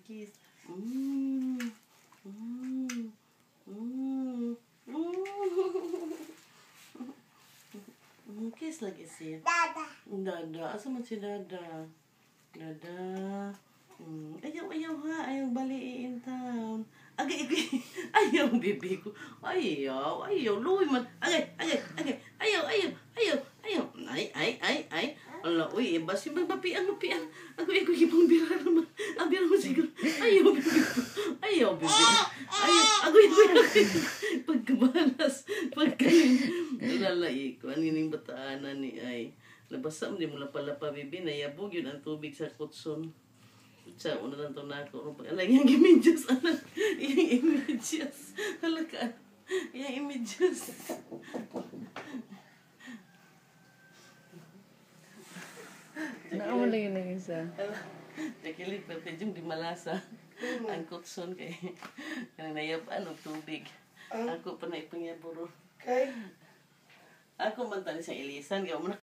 Kiss. Mm. Mm. Mm. Kiss lagi siya. Dada. Dada. Asa man si Dada? Dada. Ayaw ha. Ayaw baliin town. Agay. Ayaw, bibi ko. Ayaw. Luwi man. Agay. Ayaw. Ay. Ala, uy, basi magpapian. Ako, ibang bira naman. Ang bira mo siguro. Ayaw, bibi. Agoy. Pagkabalas. Lalai ko. Anining bataanan ni ay. Nabasa mo, di mo pala pa, bibi. Nayabog yun ang tubig sa kutson. Sa una lang ito na ako. Alam, yung images. Yung images. Halakaan. Yung images. Naawala yun ang isa. Nakilig, pero kadyong di malasa. Ang kutson kay nayabaan ng tubig. Ako pa na ipangyaburon. Okay. Ako man tali sa ilisan.